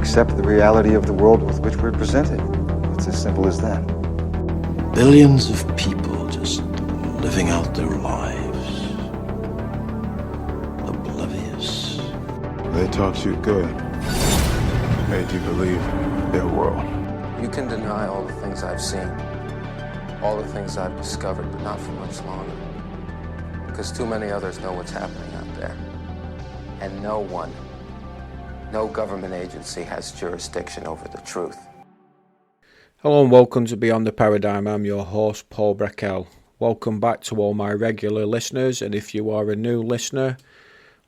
accept the reality of the world with which we're presented. It's as simple as that. Billions of people just living out their lives, oblivious. They taught you good, made you believe their world. You can deny all the things I've seen, all the things I've discovered, but not for much longer. Because too many others know what's happening out there. And no government agency has jurisdiction over the truth. Hello and welcome to Beyond the Paradigm. I'm your host, Paul Brickell. Welcome back to all my regular listeners, and if you are a new listener,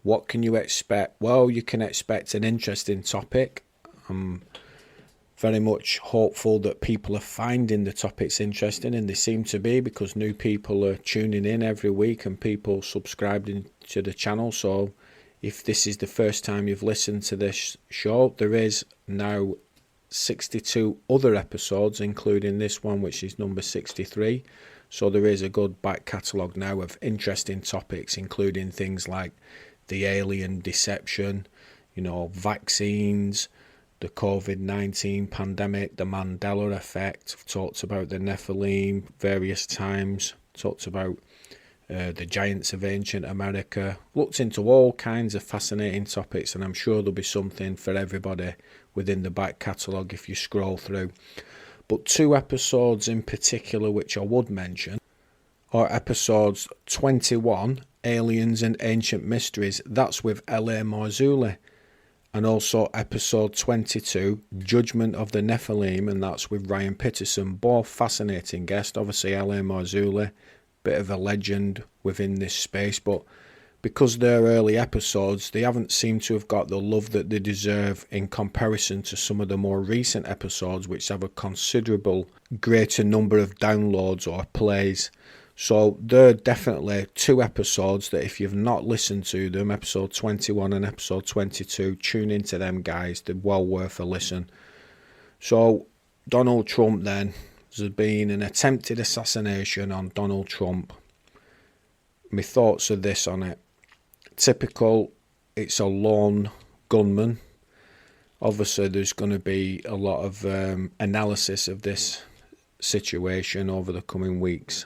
what can you expect? Well, you can expect an interesting topic. I'm very much hopeful that people are finding the topics interesting, and they seem to be, because new people are tuning in every week and people subscribing to the channel. So if this is the first time you've listened to this show, there is now 62 other episodes, including this one, which is number 63. So there is a good back catalogue now of interesting topics, including things like the alien deception, vaccines, the COVID-19 pandemic, the Mandela effect. I've talked about the Nephilim various times, talked about the giants of ancient America, looked into all kinds of fascinating topics, and I'm sure there'll be something for everybody within the back catalogue if you scroll through. But two episodes in particular which I would mention are episodes 21, Aliens and Ancient Mysteries, that's with L.A. Marzulli, and also episode 22, Judgment of the Nephilim, and that's with Ryan Peterson. Both fascinating guests. Obviously L.A. Marzulli, bit of a legend within this space, but because they're early episodes, they haven't seemed to have got the love that they deserve in comparison to some of the more recent episodes, which have a considerable greater number of downloads or plays. So they're definitely two episodes that if you've not listened to them, episode 21 and episode 22, tune into them guys. They're well worth a listen. So Donald Trump then, there's been an attempted assassination on Donald Trump. My thoughts are this on it. Typical, it's a lone gunman. Obviously there's going to be a lot of analysis of this situation over the coming weeks.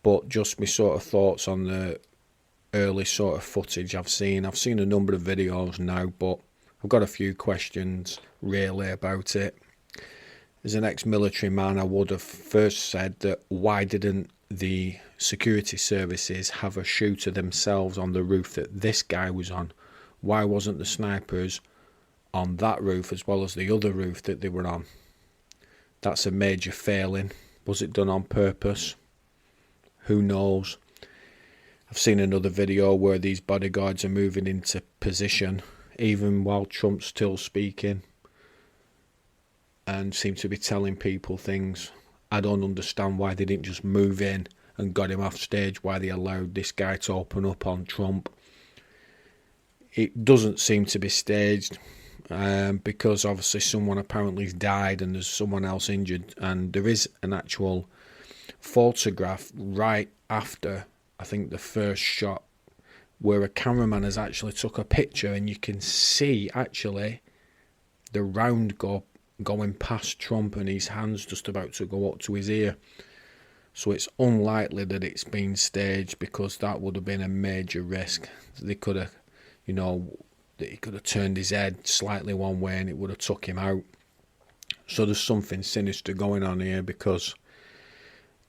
But just my sort of thoughts on the early sort of footage I've seen. I've seen a number of videos now, but I've got a few questions really about it. As an ex-military man, I would have first said that why didn't the security services have a shooter themselves on the roof that this guy was on? Why wasn't the snipers on that roof as well as the other roof that they were on? That's a major failing. Was it done on purpose? Who knows? I've seen another video where these bodyguards are moving into position even while Trump's still speaking and seem to be telling people things. I don't understand why they didn't just move in and got him off stage, why they allowed this guy to open up on Trump. It doesn't seem to be staged because obviously someone apparently died and there's someone else injured, and there is an actual photograph right after I think the first shot where a cameraman has actually took a picture and you can see actually the round going past Trump and his hand's just about to go up to his ear. So it's unlikely that it's been staged, because that would have been a major risk. They could have, that he could have turned his head slightly one way and it would have took him out. So there's something sinister going on here, because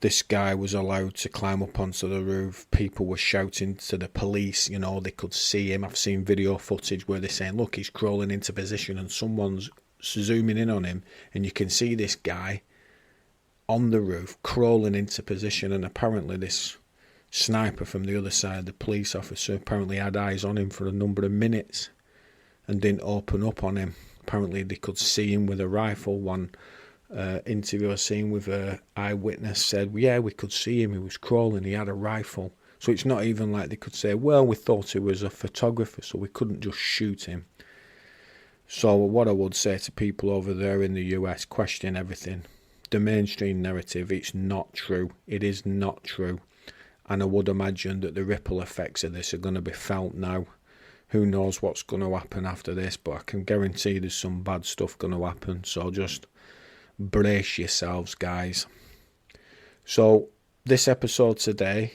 this guy was allowed to climb up onto the roof. People were shouting to the police, they could see him. I've seen video footage where they're saying, look, he's crawling into position, and someone's zooming in on him and you can see this guy on the roof crawling into position, and apparently this sniper from the other side, the police officer, apparently had eyes on him for a number of minutes and didn't open up on him. Apparently they could see him with a rifle. One interview I seen with an eyewitness said, yeah, we could see him, he was crawling, he had a rifle. So it's not even like they could say, well, we thought he was a photographer so we couldn't just shoot him. So what I would say to people over there in the US, question everything. The mainstream narrative, it's not true. It is not true. And I would imagine that the ripple effects of this are going to be felt now. who knows what's going to happen after this, but I can guarantee there's some bad stuff going to happen. So just brace yourselves, guys. So this episode today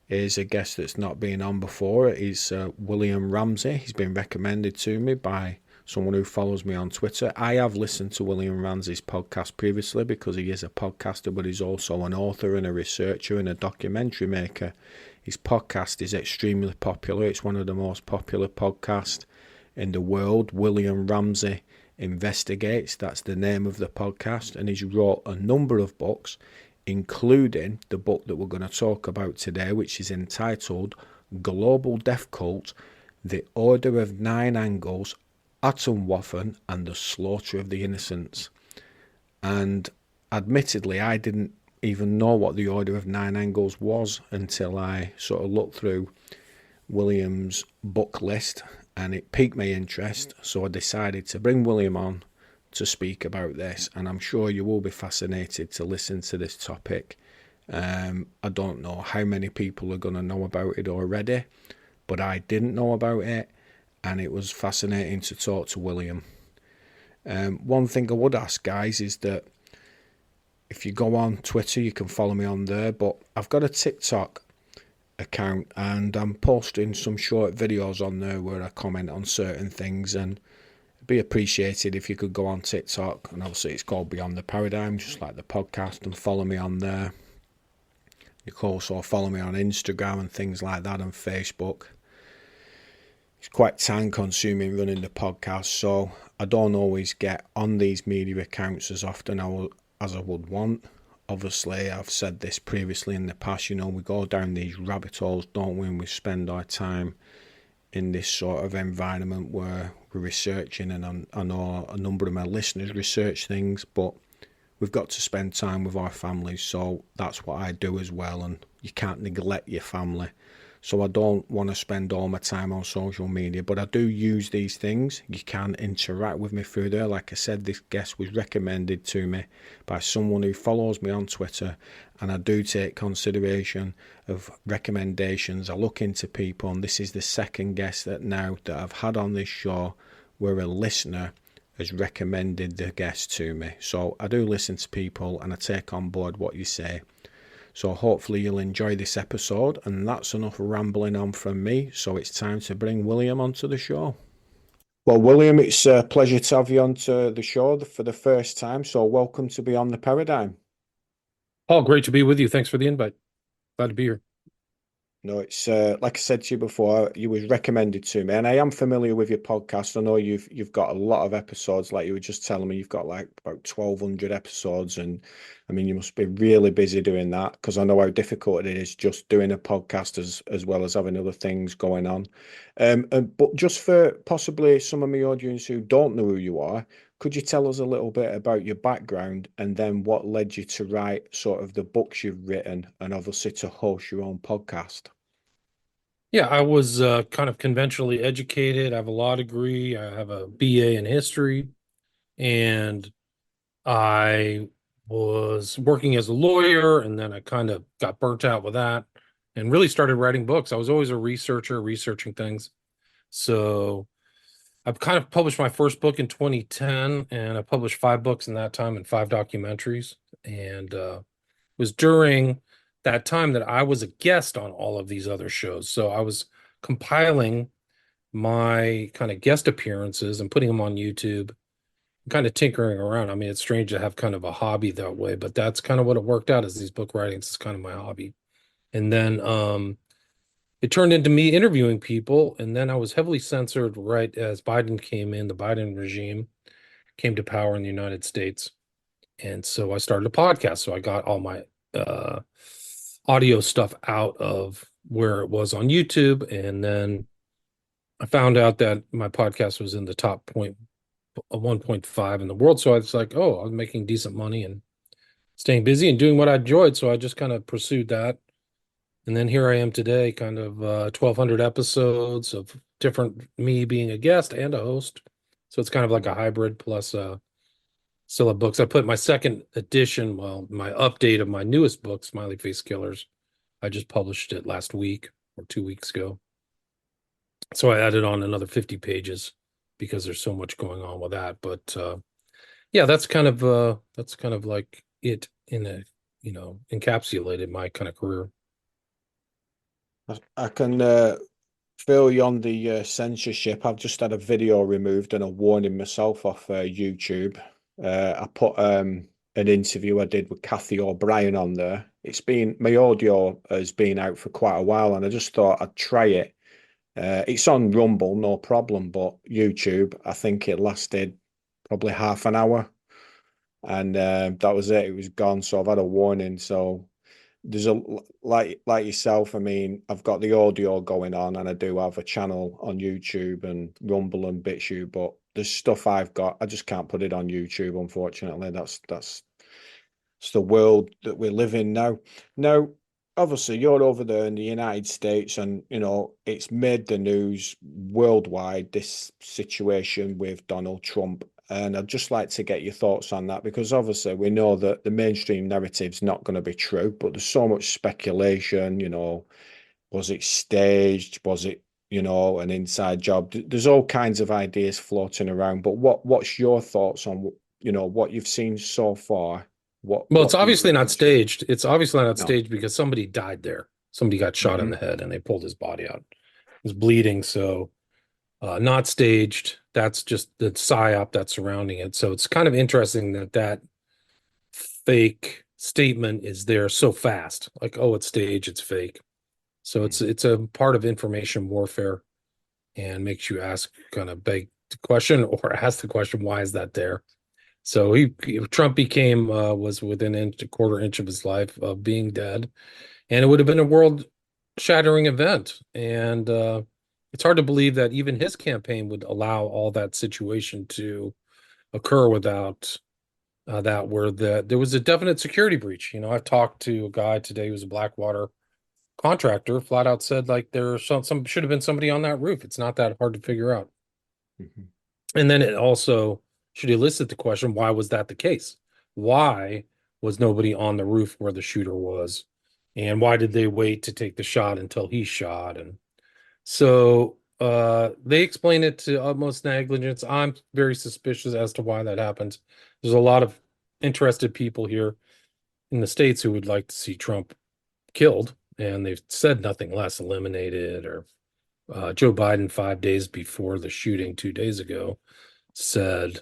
is a guest that's not been on before. He's William Ramsey. He's been recommended to me by someone who follows me on Twitter. I have listened to William Ramsey's podcast previously because he is a podcaster, but he's also an author and a researcher and a documentary maker. His podcast is extremely popular. It's one of the most popular podcasts in the world. William Ramsey Investigates, that's the name of the podcast, and he's wrote a number of books, including the book that we're going to talk about today, which is entitled Global Death Cult, The Order of Nine Angles, Atomwaffen and the Slaughter of the Innocents. And admittedly, I didn't even know what the Order of Nine Angles was until I sort of looked through William's book list, and it piqued my interest, so I decided to bring William on to speak about this, and I'm sure you will be fascinated to listen to this topic. I don't know how many people are going to know about it already, but I didn't know about it, and it was fascinating to talk to William. One thing I would ask, guys, is that if you go on Twitter, you can follow me on there, but I've got a TikTok account, and I'm posting some short videos on there where I comment on certain things, and it'd be appreciated if you could go on TikTok, and obviously it's called Beyond the Paradigm, just like the podcast, and follow me on there. You can also follow me on Instagram and things like that, and Facebook. It's quite time consuming running the podcast, so I don't always get on these media accounts as often as I would want. Obviously, I've said this previously in the past, we go down these rabbit holes, don't we, and we spend our time in this sort of environment where we're researching, and I know a number of my listeners research things, but we've got to spend time with our families, so that's what I do as well, and you can't neglect your family. So I don't want to spend all my time on social media, but I do use these things. You can interact with me through there. Like I said, this guest was recommended to me by someone who follows me on Twitter, and I do take consideration of recommendations. I look into people, and this is the second guest that I've had on this show where a listener has recommended the guest to me. So I do listen to people, and I take on board what you say. So hopefully you'll enjoy this episode, and that's enough rambling on from me. So it's time to bring William onto the show. Well, William, it's a pleasure to have you onto the show for the first time. So welcome to Beyond the Paradigm. Paul, great to be with you. Thanks for the invite. Glad to be here. No, it's like I said to you before, you was recommended to me, and I am familiar with your podcast. I know you've got a lot of episodes, like you were just telling me. You've got like about 1,200 episodes, and I mean, you must be really busy doing that, because I know how difficult it is just doing a podcast as well as having other things going on. But just for possibly some of my audience who don't know who you are, could you tell us a little bit about your background, and then what led you to write sort of the books you've written, and obviously to host your own podcast? Yeah, I was kind of conventionally educated. I have a law degree. I have a BA in history, and I was working as a lawyer, and then I kind of got burnt out with that and really started writing books. I was always a researcher, researching things. So I've kind of published my first book in 2010, and I published 5 books in that time and 5 documentaries. And it was during that time that I was a guest on all of these other shows. So I was compiling my kind of guest appearances and putting them on YouTube, kind of tinkering around. I mean, it's strange to have kind of a hobby that way, but that's kind of what it worked out, as these book writings is kind of my hobby. And then it turned into me interviewing people, and then I was heavily censored right as Biden came in. The Biden regime came to power in the United States. And so I started a podcast. So I got all my audio stuff out of where it was on YouTube. And then I found out that my podcast was in the top 1.5 in the world. So I was like, oh, I was making decent money and staying busy and doing what I enjoyed. So I just kind of pursued that. And then here I am today, kind of 1,200 episodes of different me being a guest and a host. So it's kind of like a hybrid, plus still have books. I put my second edition, my update of my newest book, Smiley Face Killers. I just published it last week or 2 weeks ago. So I added on another 50 pages because there's so much going on with that. But yeah, that's kind of like it in a, encapsulated my kind of career. I can feel you on the censorship. I've just had a video removed and a warning myself off YouTube. I put an interview I did with Kathy O'Brien on there. My audio has been out for quite a while, and I just thought I'd try it. It's on Rumble, no problem, but YouTube, I think it lasted probably half an hour, and that was it. It was gone. So I've had a warning. So there's a like yourself. I mean, I've got the audio going on, and I do have a channel on YouTube and Rumble and BitChute, but there's stuff I've got. I just can't put it on YouTube, unfortunately. That's it's the world that we live in now. Now, obviously, you're over there in the United States, and it's made the news worldwide, this situation with Donald Trump. And I'd just like to get your thoughts on that, because obviously we know that the mainstream narrative's not going to be true, but there's so much speculation. Was it staged? Was it, an inside job? There's all kinds of ideas floating around. But what's your thoughts on, what you've seen so far? Well, it's What do you obviously think not is true? staged. It's obviously not No. staged because somebody died there. Somebody got shot in Hmm. the head and they pulled his body out. He was bleeding, so not staged. That's just the psyop that's surrounding it. So it's kind of interesting that that fake statement is there so fast. Like, oh, it's staged, it's fake. So it's a part of information warfare and makes you ask kind of beg the question or ask the question, why is that there? So Trump became was within a quarter inch of his life of being dead, and it would have been a world shattering event. And it's hard to believe that even his campaign would allow all that situation to occur without that. Where there was a definite security breach. I've talked to a guy today who's a Blackwater contractor, flat out said like there's some should have been somebody on that roof. It's not that hard to figure out. Hmm. And then it also should elicit the question, why was that the case? Why was nobody on the roof where the shooter was? And why did they wait to take the shot until he shot? And so they explain it to utmost negligence. I'm very suspicious as to why that happens. There's a lot of interested people here in the States who would like to see Trump killed, and they've said nothing less, eliminated. Or Joe Biden, 5 days before the shooting 2 days ago, said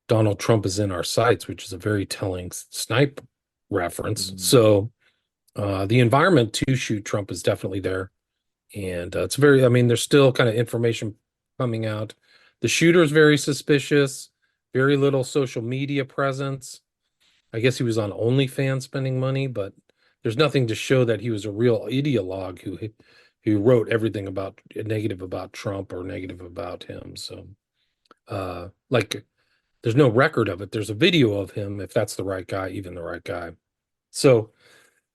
Donald Trump is in our sights, which is a very telling snipe reference. Mm. So the environment to shoot Trump is definitely there. And I mean, there's still kind of information coming out. The shooter is very suspicious, very little social media presence. I guess he was on OnlyFans spending money, but there's nothing to show that he was a real ideologue who wrote everything about negative about Trump or negative about him. So like there's no record of it. There's a video of him, if that's the right guy, even the right guy. So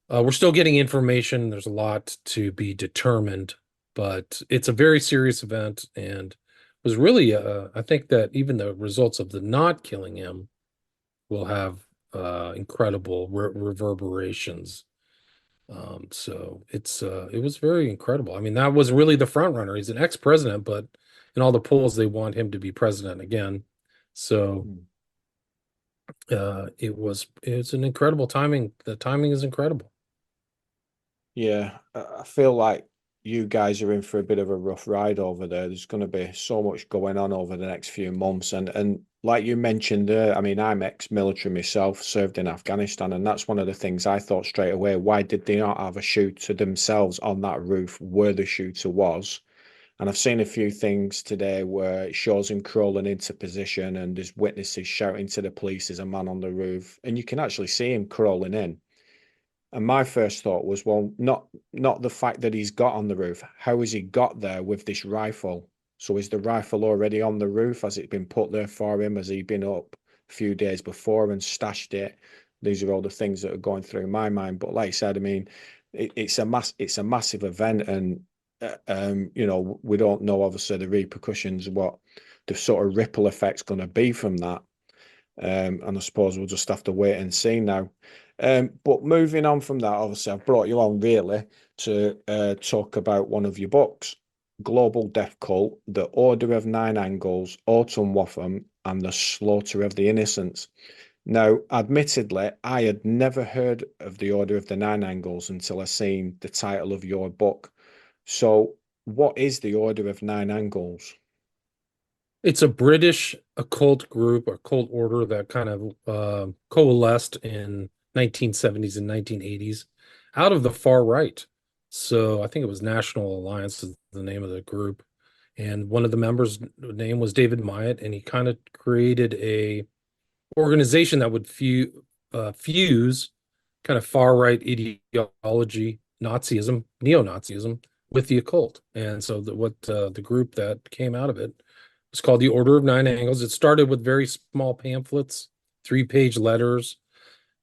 we're still getting information. There's a lot to be determined, but it's a very serious event and was really, I think that even the results of the not killing him will have incredible reverberations. So it was very incredible. I mean, that was really the front runner. He's an ex-president, but in all the polls, they want him to be president again. So Mm. it's an incredible timing. The timing is incredible. Yeah, I feel like you guys are in for a bit of a rough ride over there. There's going to be so much going on over the next few months, and like you mentioned there, I mean, I'm ex-military myself, served in Afghanistan, and that's one of the things I thought straight away. Why did they not have a shooter themselves on that roof where the shooter was? And I've seen a few things today where it shows him crawling into position, and there's witnesses shouting to the police, "There's a man on the roof," and you can actually see him crawling in. And my first thought was, well, not the fact that he's got on the roof. How has he got there with this rifle? So is the rifle already on the roof? Has it been put there for him? Has he been up a few days before and stashed it? These are all the things that are going through my mind. But like I said, I mean, it's a massive event, and we don't know obviously the repercussions, what the sort of ripple effect's going to be from that. And I suppose we'll just have to wait and see now. But moving on from that, obviously, I've brought you on really to talk about one of your books. Global Death Cult, The Order of Nine Angles, Autumn Waffam, and The Slaughter of the Innocents. Now, admittedly, I had never heard of the Order of the Nine Angles until I seen the title of your book. So, what is the Order of Nine Angles? It's a British occult group, a cult order that kind of coalesced in 1970s and 1980s out of the far right. So I think it was National Alliance is the name of the group. And one of the members' name was David Myatt, and he kind of created a organization that would fuse kind of far right ideology, Nazism, neo-Nazism, with the occult. And so the group that came out of it was called the Order of Nine Angles. It started with very small pamphlets, 3-page letters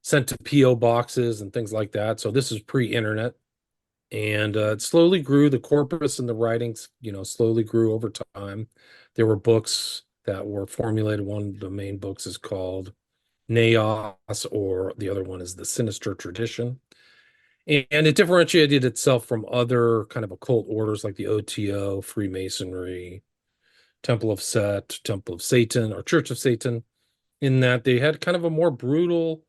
sent to PO boxes and things like that. So this is pre-internet, and it slowly grew. The corpus and the writings, slowly grew over time. There were books that were formulated. One of the main books is called Naos, or the other one is The Sinister Tradition. And it differentiated itself from other kind of occult orders like the OTO, Freemasonry, Temple of Set, Temple of Satan, or Church of Satan, in that they had kind of a more brutal,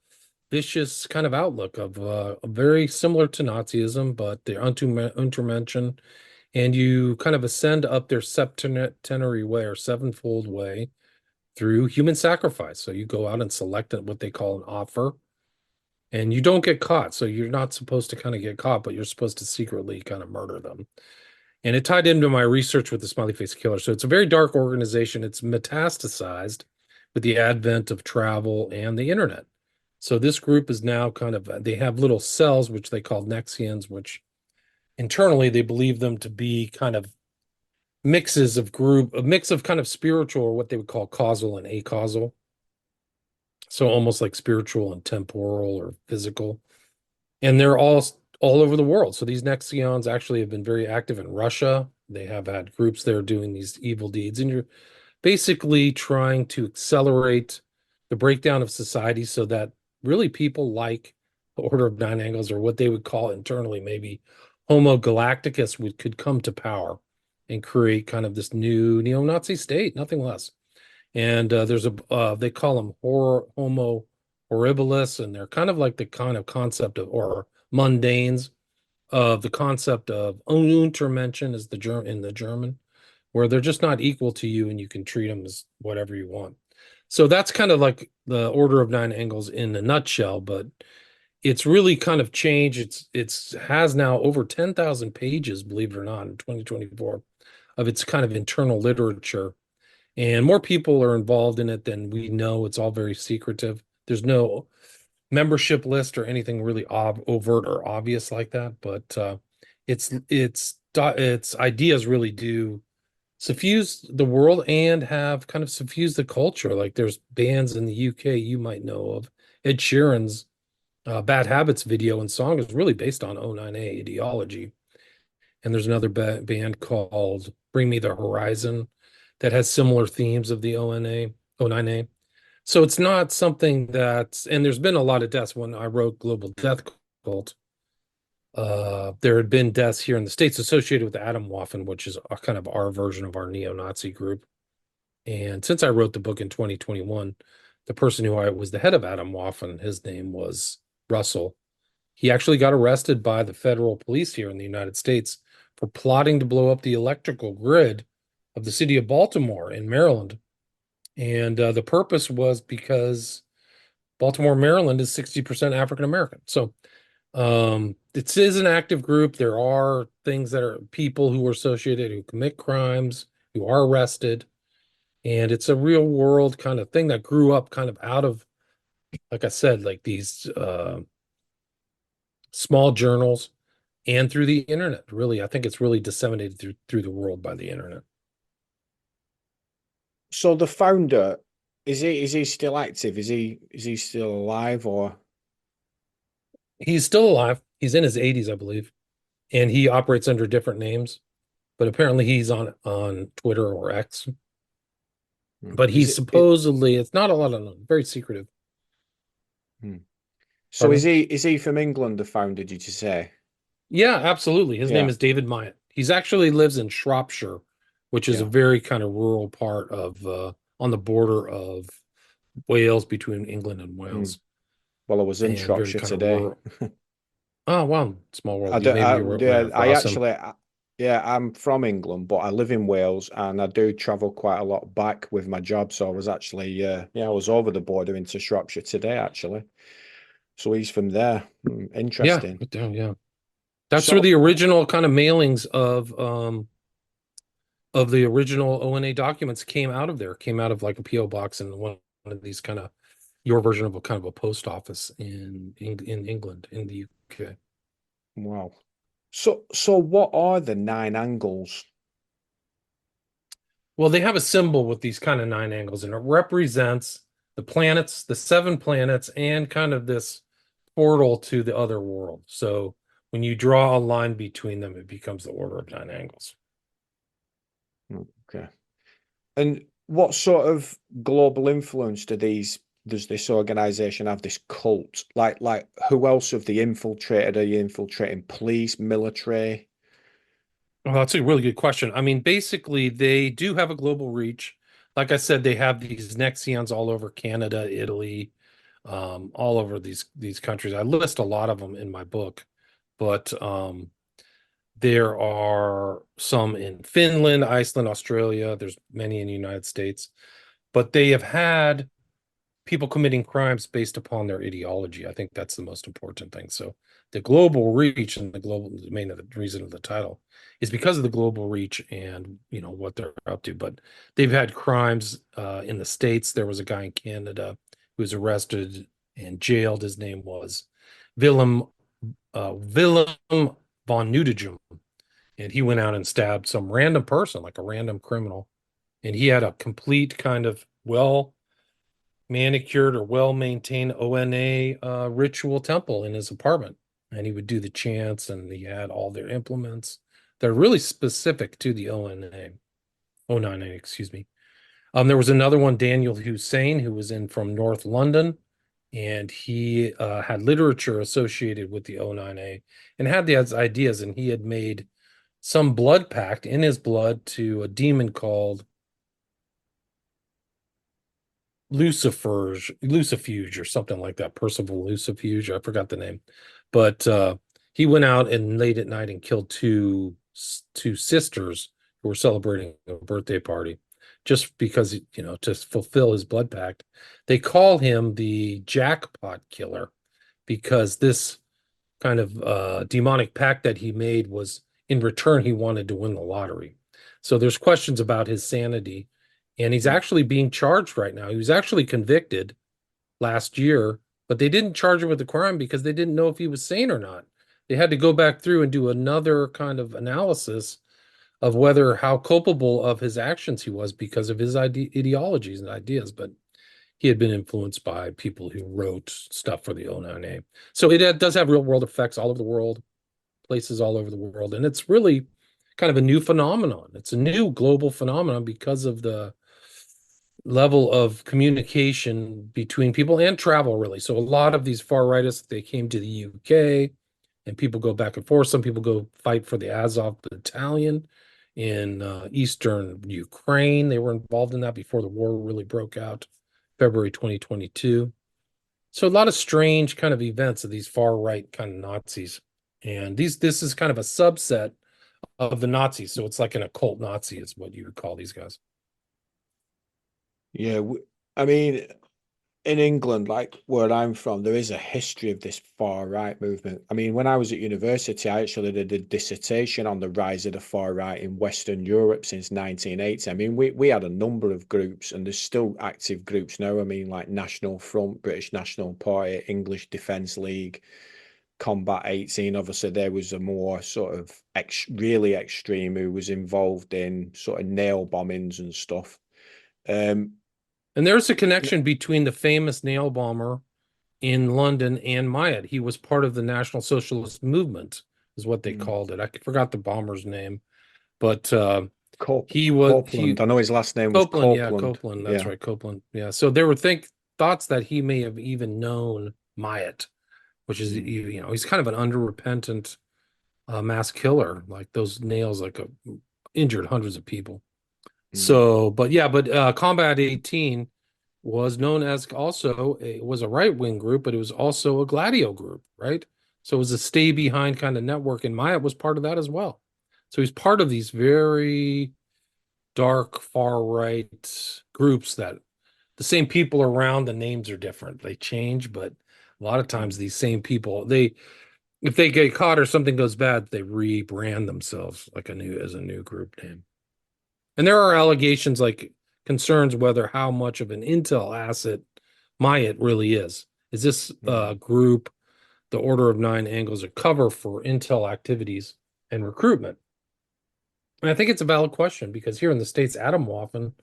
vicious kind of outlook of very similar to Nazism, but they're Untermenschen, and you kind of ascend up their septenary way or sevenfold way through human sacrifice. So you go out and select what they call an offer, and you don't get caught. So you're not supposed to kind of get caught, but you're supposed to secretly kind of murder them. And it tied into my research with the Smiley Face Killer. So it's a very dark organization. It's metastasized with the advent of travel and the internet. So this group is now kind of, they have little cells, which they call Nexians, which internally they believe them to be kind of a mix of kind of spiritual, or what they would call causal and acausal. So almost like spiritual and temporal or physical. And they're all over the world. So these Nexions actually have been very active in Russia. They have had groups there doing these evil deeds. And you're basically trying to accelerate the breakdown of society so that really people like the Order of Nine Angles, or what they would call internally maybe Homo Galacticus, could come to power and create kind of this new neo-Nazi state, nothing less. And there's they call them Homo horribilis, and they're kind of like the kind of concept of, or mundanes, of the concept of Untermenschen is in the German, where they're just not equal to you and you can treat them as whatever you want. So that's kind of like the Order of Nine Angles in a nutshell, but it's really kind of changed. It's has now over 10,000 pages, believe it or not, in 2024, of its kind of internal literature. And more people are involved in it than we know. It's all very secretive. There's no membership list or anything really overt or obvious like that, but its ideas really do suffuse the world and have kind of suffused the culture. Like there's bands in the UK you might know of. Ed Sheeran's Bad Habits video and song is really based on O9A ideology. And there's another band called Bring Me the Horizon that has similar themes of the O9A. So it's not something and there's been a lot of deaths. When I wrote Global Death Cult, there had been deaths here in the States associated with Atomwaffen, which is kind of our version of our neo-Nazi group. And since I wrote the book in 2021, the person who was the head of Atomwaffen, his name was Russell. He actually got arrested by the federal police here in the United States for plotting to blow up the electrical grid of the city of Baltimore in Maryland. And the purpose was because Baltimore, Maryland is 60% African American. So it is an active group. There are things that are people who are associated, who commit crimes, who are arrested. And it's a real world kind of thing that grew up kind of out of, like I said, like these small journals and through the internet. Really, I think it's really disseminated through the world by the internet. So the founder, is he still active? Is he still alive, or? He's still alive. He's in his 80s, I believe, and he operates under different names. But apparently, he's on Twitter or X. But he's supposedly, it's not a lot of very secretive. So is he from England, the founder, did you say? Yeah, absolutely. His name is David Myatt. He's actually lives in Shropshire, which is a Yeah. very kind of rural part of on the border of Wales, between England and Mm. Wales, Well, I was in and very Shropshire kind of today. rural. Oh, wow, small I world. do, Maybe you were yeah, I across him. actually, yeah, I'm from England, but I live in Wales, and I do travel quite a lot back with my job. So I was actually, yeah, I was over the border into Shropshire today, actually. So he's from there. Yeah, Interesting. but yeah. That's where So, the original kind of mailings of the original ONA documents came out of there, came out of like a PO box in one of these kind of your version of a kind of a post office in England, in the UK. wow. So what are the nine angles? Well, they have a symbol with these kind of nine angles, and it represents the planets, the seven planets, and kind of this portal to the other world. So when you draw a line between them, it becomes the order of nine angles. Okay. And what sort of global influence does this organization have, this cult? Like who else have they infiltrated? Are you infiltrating police, military? Well, that's a really good question. I mean, basically, they do have a global reach. Like I said, they have these Nexions all over Canada, Italy, all over these countries. I list a lot of them in my book, but there are some in Finland, Iceland, Australia. There's many in the United States, but they have had people committing crimes based upon their ideology. I think that's the most important thing. So the global reach and the main of the reason of the title is because of the global reach and what they're up to. But they've had crimes in the States. There was a guy in Canada who was arrested and jailed. His name was Willem Willem von Nudegem, and he went out and stabbed some random person, like a random criminal, and he had a complete kind of well manicured or well maintained ONA ritual temple in his apartment. And he would do the chants, and he had all their implements. They're really specific to the ONA, 098, excuse me. There was another one, Daniel Hussein, who was in from North London, and he had literature associated with the 098 and had these ideas, and he had made some blood pact in his blood to a demon called Lucifuge or something like that. Percival Lucifuge, I forgot the name, but he went out and late at night and killed two sisters who were celebrating a birthday party, just because to fulfill his blood pact. They call him the jackpot killer because this kind of demonic pact that he made was in return he wanted to win the lottery. So there's questions about his sanity, and he's actually being charged right now. He was actually convicted last year, but they didn't charge him with the crime because they didn't know if he was sane or not. They had to go back through and do another kind of analysis of whether how culpable of his actions he was because of his ideologies and ideas. But he had been influenced by people who wrote stuff for the 098. So it does have real world effects all over the world, places all over the world. And it's really kind of a new phenomenon. It's a new global phenomenon because of the level of communication between people and travel, really. So a lot of these far rightists, they came to the UK and people go back and forth. Some people go fight for the Azov battalion in eastern Ukraine. They were involved in that before the war really broke out, February 2022. So a lot of strange kind of events of these far right kind of Nazis. And this is kind of a subset of the Nazis. So it's like an occult Nazi is what you would call these guys. Yeah, I mean, in England, like where I'm from, there is a history of this far right movement. I mean, when I was at university, I actually did a dissertation on the rise of the far right in Western Europe since 1980. I mean, we had a number of groups, and there's still active groups now. I mean, like National Front, British National Party, English Defence League, Combat 18. Obviously, there was a more sort of really extreme who was involved in sort of nail bombings and stuff. Um, And there's a connection between the famous nail bomber in London and Myatt. He was part of the National Socialist Movement, is what they mm, called it. I forgot the bomber's name, but Copeland. I know his last name was Copeland, yeah, Copeland. Copeland. That's Yeah. right, Copeland. Yeah. So there were thoughts that he may have even known Myatt, which is Mm. he's kind of an unrepentant a mass killer. Like those nails, injured hundreds of people. Mm. So, but yeah, but Combat 18 was known as also was a right wing group, but it was also a Gladio group, right? So it was a stay behind kind of network, and Myatt was part of that as well. So he's part of these very dark far right groups that the same people are around, the names are different. They change, but a lot of times these same people, they if they get caught or something goes bad, they rebrand themselves like a new group name. And there are allegations like concerns whether how much of an intel asset Myatt really is. Is this group, the Order of Nine Angles, a cover for intel activities and recruitment? And I think it's a valid question because here in the States, Adam Waffen,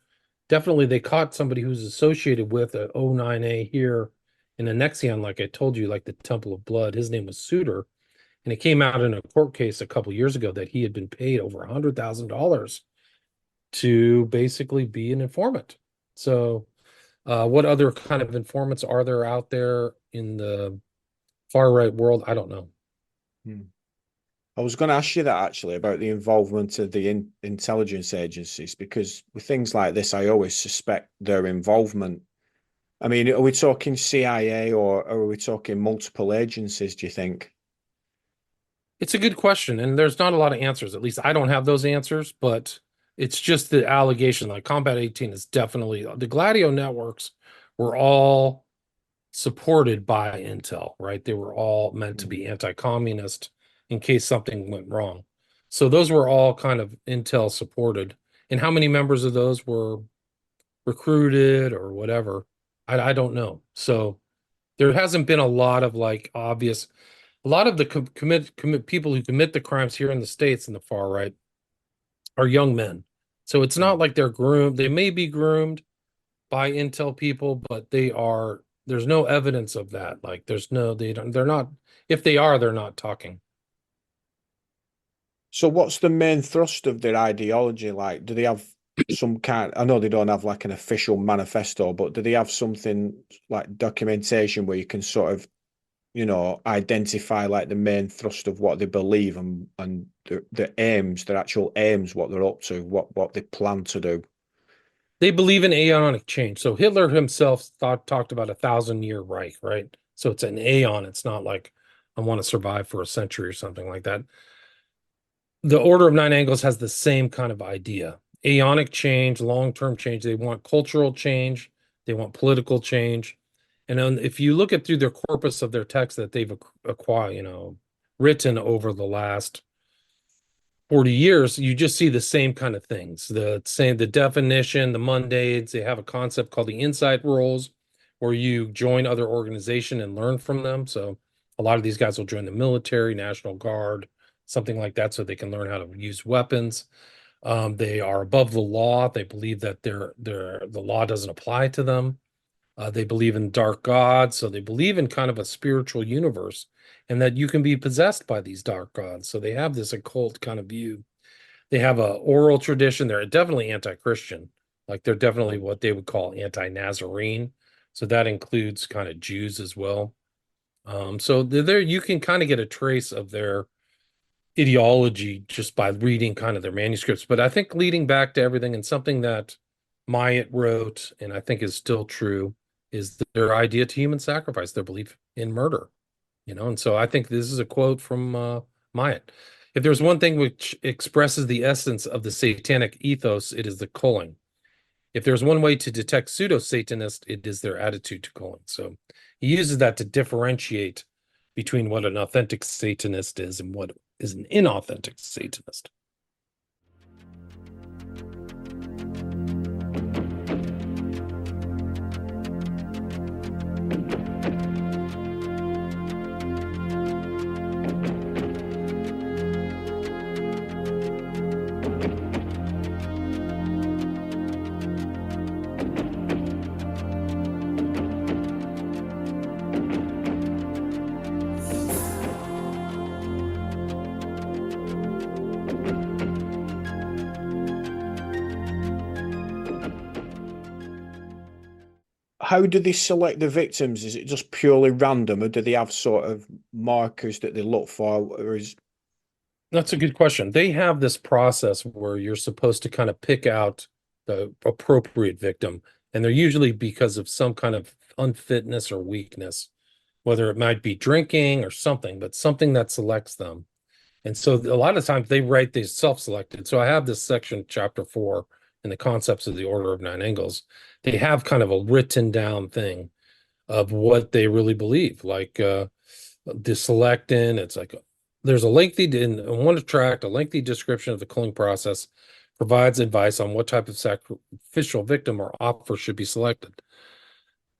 definitely they caught somebody who's associated with a O9A here in Annexion, like I told you, like the Temple of Blood. His name was Suter. And it came out in a court case a couple years ago that he had been paid over $100,000 to basically be an informant. So, what other kind of informants are there out there in the far right world? I don't know. Mm. I was going to ask you that actually about the involvement of the intelligence agencies, because with things like this, I always suspect their involvement. I mean, are we talking CIA or are we talking multiple agencies, do you think? It's a good question, and there's not a lot of answers. At least I don't have those answers, but it's just the allegation. Like Combat 18 is definitely the Gladio networks were all supported by Intel, right? They were all meant to be anti-communist in case something went wrong. So those were all kind of Intel supported. And how many members of those were recruited or whatever? I don't know. So there hasn't been a lot of like obvious, a lot of the commit people who commit the crimes here in the States in the far right are young men. So it's not like they're groomed. They may be groomed by Intel people, but there's no evidence of that. Like they're not, if they are, they're not talking. So what's the main thrust of their ideology like? Do they have some kind, I know they don't have like an official manifesto, but do they have something like documentation where you can sort of, identify like the main thrust of what they believe and the aims, their actual aims, what they're up to, what they plan to do? They believe in aeonic change. So Hitler himself talked about 1,000-year Reich, right? So it's an aeon. It's not like I want to survive for a century or something like that. The Order of Nine Angles has the same kind of idea. Aeonic change, long-term change. They want cultural change. They want political change. And then if you look at through their corpus of their texts that they've acquired, written over the last 40 years, you just see the same kind of things. The definition, the mundanes, they have a concept called the insight roles, where you join other organization and learn from them. So a lot of these guys will join the military, National Guard, something like that, so they can learn how to use weapons. They are above the law. They believe that the law doesn't apply to them. They believe in dark gods, so they believe in kind of a spiritual universe and that you can be possessed by these dark gods. So they have this occult kind of view. They have a oral tradition. They're definitely anti-Christian. Like they're definitely what they would call anti-Nazarene. So that includes kind of Jews as well. So there you can kind of get a trace of their ideology just by reading kind of their manuscripts. But I think leading back to everything and something that Myatt wrote, and I think is still true, is their idea to human sacrifice, their belief in murder, and so I think this is a quote from Myatt. If there's one thing which expresses the essence of the satanic ethos, it is the culling. If there's one way to detect pseudo-Satanists, it is their attitude to culling. So he uses that to differentiate between what an authentic Satanist is and what is an inauthentic Satanist. How do they select the victims? Is it just purely random, or do they have sort of markers that they look for? Or is That's a good question. They have this process where you're supposed to kind of pick out the appropriate victim, and they're usually because of some kind of unfitness or weakness, whether it might be drinking or something, but something that selects them. And so a lot of times they write these self-selected. So I have this section, chapter 4, in the concepts of the Order of Nine Angles. They have kind of a written down thing of what they really believe. Like the selectin, it's like there's a lengthy in one tract, a lengthy description of the culling process provides advice on what type of sacrificial victim or offer should be selected.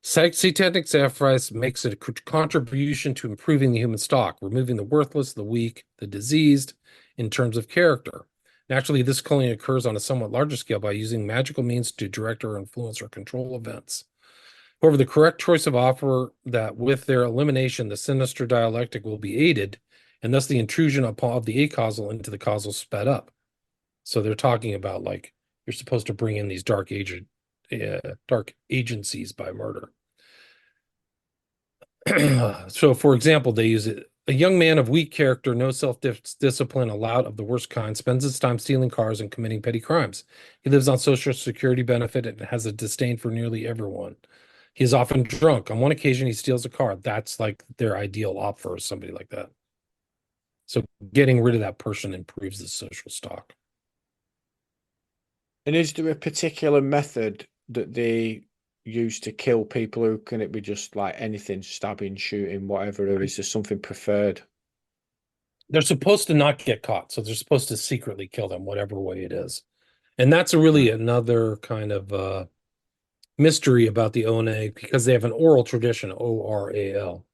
Satanic sacrifice makes a contribution to improving the human stock, removing the worthless, the weak, the diseased in terms of character. Naturally, this culling occurs on a somewhat larger scale by using magical means to direct or influence or control events. However, the correct choice of offer that with their elimination, the sinister dialectic will be aided, and thus the intrusion of the acausal into the causal sped up. So they're talking about like you're supposed to bring in these dark agencies by murder. So, for example, they use it. A young man of weak character, no self-discipline, a lout of the worst kind, spends his time stealing cars and committing petty crimes. He lives on Social Security benefit and has a disdain for nearly everyone. He is often drunk. On one occasion, he steals a car. That's like their ideal op for somebody like that. So getting rid of that person improves the social stock. And is there a particular method that they use to kill people, who can it be just like anything, stabbing, shooting, whatever, or is there something preferred? They're supposed to not get caught, so they're supposed to secretly kill them, whatever way it is. And that's really another kind of mystery about the ONA because they have an oral tradition, ORAL.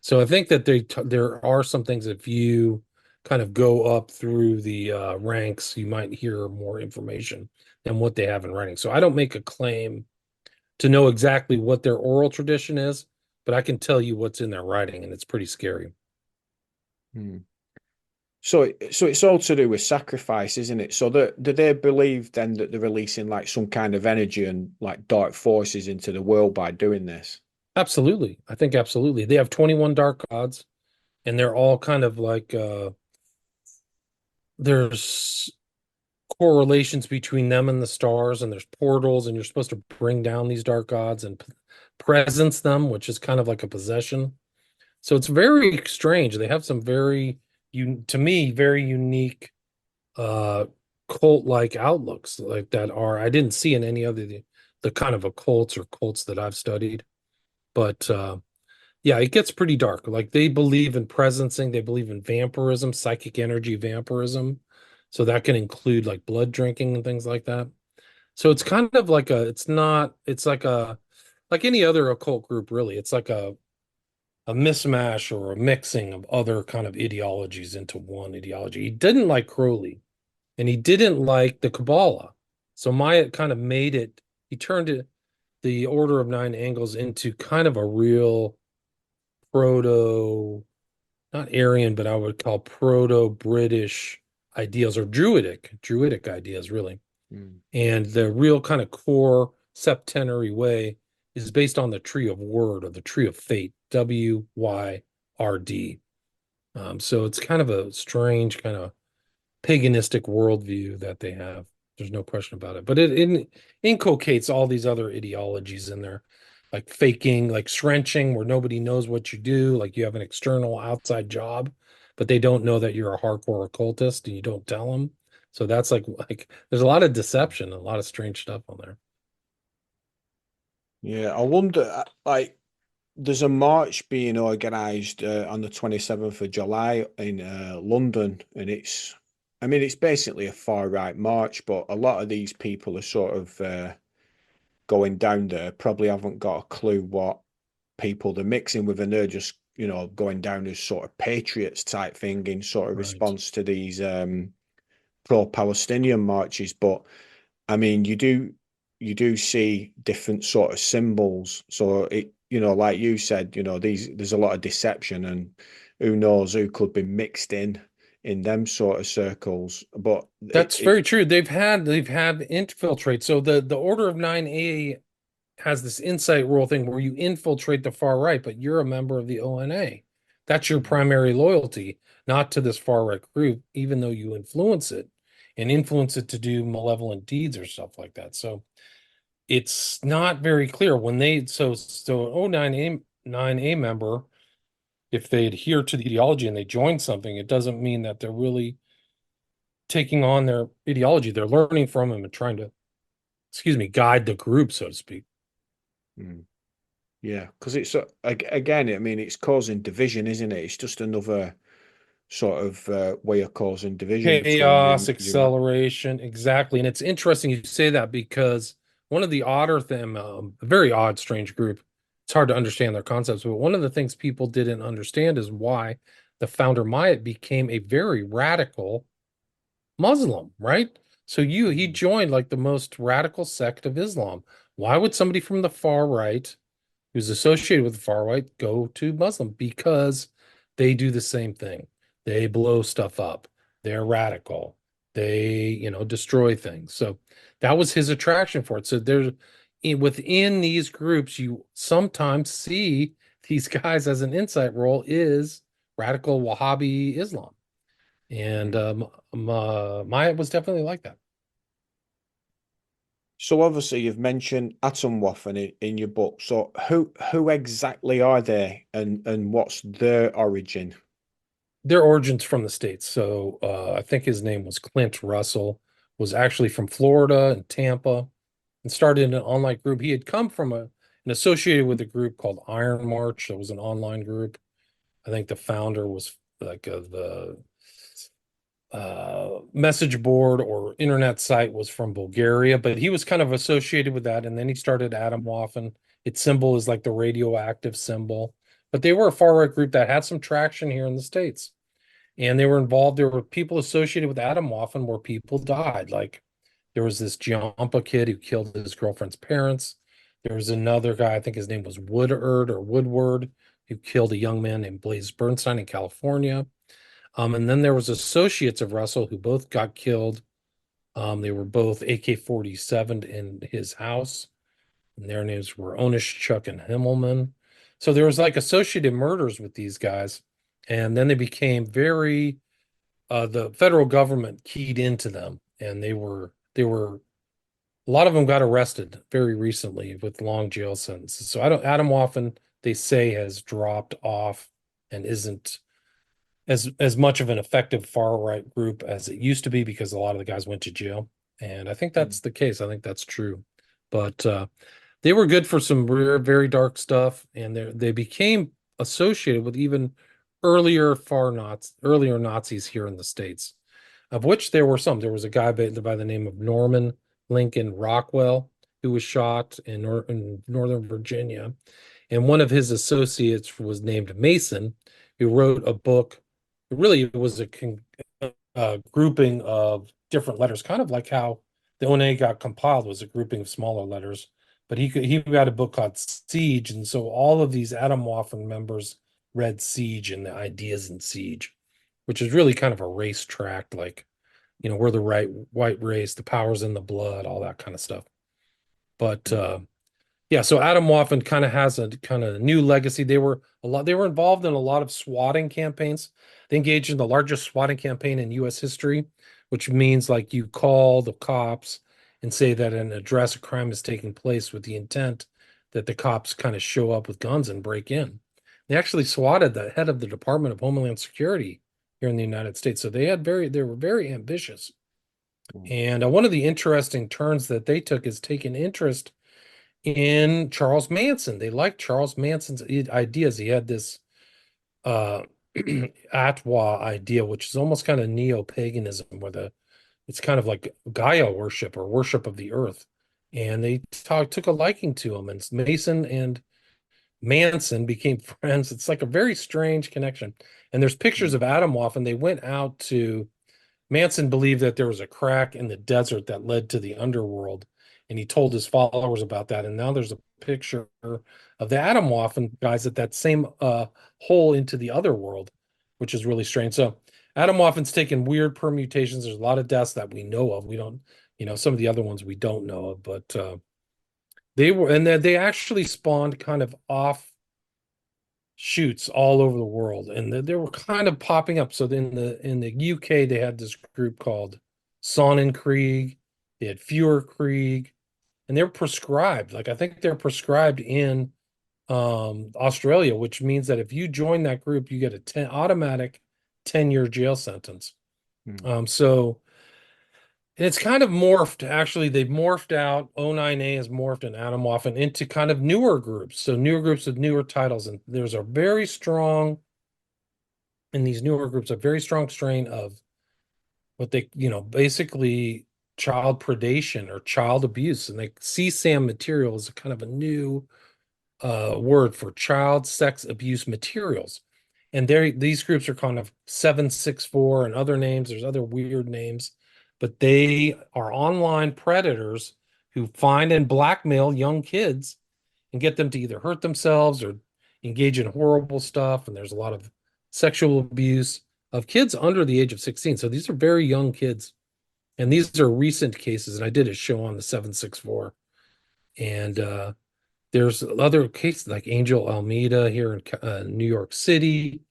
So I think that there are some things if you kind of go up through the ranks, you might hear more information than what they have in writing. So I don't make a claim to know exactly what their oral tradition is, but I can tell you what's in their writing, and it's pretty scary. Hmm. So it's all to do with sacrifice, isn't it? So do they believe then that they're releasing like some kind of energy and like dark forces into the world by doing this? Absolutely. I think absolutely. They have 21 dark gods, and they're all kind of like there's correlations between them and the stars, and there's portals, and you're supposed to bring down these dark gods and presence them, which is kind of like a possession. So it's very strange. They have some very, to me, very unique uh cult-like outlooks like that are I didn't see in any other the kind of occults or cults that I've studied. But yeah, it gets pretty dark. Like they believe in presencing, they believe in vampirism, psychic energy vampirism. So that can include like blood drinking and things like that. So it's kind of like it's not, it's like any other occult group, really. It's like a mismatch or a mixing of other kind of ideologies into one ideology. He didn't like Crowley and he didn't like the Kabbalah. So Maya kind of made it, he turned it, the Order of Nine Angles into kind of a real proto, not Aryan, but I would call proto-British ideals or Druidic ideas, really. Hmm. And the real kind of core septenary way is based on the tree of word or the tree of fate, WYRD. So it's kind of a strange kind of paganistic worldview that they have. There's no question about it. But it inculcates all these other ideologies in there, like faking, like shrenching, where nobody knows what you do, like you have an external outside job, but they don't know that you're a hardcore occultist and you don't tell them. So that's like there's a lot of deception and a lot of strange stuff on there. Yeah, I wonder, like, there's a march being organised on the 27th of July in London, and I mean, it's basically a far right march, but a lot of these people are sort of going down there, probably haven't got a clue what people they're mixing with, and they're just, going down as sort of patriots type thing in sort of Right. response to these pro-Palestinian marches. But I mean, you do see different sort of symbols. So like you said, there's a lot of deception, and who knows who could be mixed in them sort of circles. But That's very true. They've had infiltrate. So the Order of 9A has this insight rule thing where you infiltrate the far right, but you're a member of the ONA. That's your primary loyalty, not to this far right group, even though you influence it and influence it to do malevolent deeds or stuff like that. So it's not very clear when so 09A member, if they adhere to the ideology and they join something, it doesn't mean that they're really taking on their ideology. They're learning from them and trying to, guide the group, so to speak. Mm. Yeah, because it's again, I mean, it's causing division, isn't it? It's just another sort of way of causing division between Chaos, you. acceleration, exactly. And it's interesting you say that because one of the odder thing, a very odd, strange group, it's hard to understand their concepts, but one of the things people didn't understand is why the founder Myatt became a very radical Muslim, right? So he joined like the most radical sect of Islam. Why would somebody from the far right who's associated with the far right go to Muslim? Because they do the same thing. They blow stuff up. They're radical. They, destroy things. So that was his attraction for it. So within these groups, you sometimes see these guys as an insight role is radical Wahhabi Islam. And Maya was definitely like that. So obviously you've mentioned Atomwaffen in your book. So who exactly are they, and what's their origin? Their origins from the States. So I think his name was Clint Russell, was actually from Florida and Tampa, and started an online group. He had come from and associated with a group called Iron March. That was an online group. I think the founder was like the message board or internet site was from Bulgaria, but he was kind of associated with that. And then he started Atomwaffen. Its symbol is like the radioactive symbol. But they were a far right group that had some traction here in the States. And they were involved. There were people associated with Atomwaffen where people died. Like there was this Giampa kid who killed his girlfriend's parents. There was another guy, I think his name was Woodward, who killed a young man named Blaze Bernstein in California. And then there was associates of Russell who both got killed. They were both AK-47 in his house, and their names were Onish, Chuck, and Himmelman. So there was like associated murders with these guys, and then they became very. The federal government keyed into them, and they were a lot of them got arrested very recently with long jail sentences. So Atomwaffen, they say, has dropped off and isn't as much of an effective far right group as it used to be because a lot of the guys went to jail. And I think that's the case. I think that's true. But they were good for some very dark stuff, and they became associated with even earlier Nazis here in the States, of which there were some. There was a guy by the name of Norman Lincoln Rockwell who was shot in Northern Virginia, and one of his associates was named Mason, who wrote a book. Really, it was a grouping of different letters, kind of like how the ONA got compiled was a grouping of smaller letters. But he got a book called Siege, and so all of these Atomwaffen members read Siege and the ideas in Siege, which is really kind of a race tract, like we're the white race, the power's in the blood, all that kind of stuff. But yeah, so Atomwaffen kind of has a kind of new legacy. They were involved in a lot of swatting campaigns. They engaged in the largest swatting campaign in US history, which means like you call the cops and say that an address a crime is taking place with the intent that the cops kind of show up with guns and break in. They actually swatted the head of the Department of Homeland Security here in the United States. So they were very ambitious. And one of the interesting turns that they took is taking interest in Charles Manson. They liked Charles Manson's ideas. He had this Atwa idea, which is almost kind of neo-paganism, where it's kind of like Gaia worship or worship of the earth. And they took a liking to him, and Mason and Manson became friends. It's like a very strange connection. And there's pictures of Atomwaffen. They went out to Manson believed that there was a crack in the desert that led to the underworld, and he told his followers about that. And now there's a picture of the Atomwaffen guys at that same hole into the other world, which is really strange. So Atomwaffen's taken weird permutations. There's a lot of deaths that we know of. We don't, some of the other ones we don't know of, but they actually spawned kind of off shoots all over the world, and they were kind of popping up. So in the UK, they had this group called Sonnenkrieg. They had Führerkrieg, and they're prescribed. Like I think they're prescribed in Australia, which means that if you join that group, you get a automatic 10-year jail sentence. So and it's kind of morphed. Actually, they've morphed out. O9A has morphed and Atomwaffen into kind of newer groups. So newer groups with newer titles. And there's a very strong, in these newer groups, a very strong strain of what they, basically child predation or child abuse. And like CSAM material is kind of a new word for child sex abuse materials. And these groups are kind of 764 and other names. There's other weird names, but they are online predators who find and blackmail young kids and get them to either hurt themselves or engage in horrible stuff. And there's a lot of sexual abuse of kids under the age of 16. So these are very young kids. And these are recent cases. And I did a show on the 764. And there's other cases like Angel Almeida here in New York City.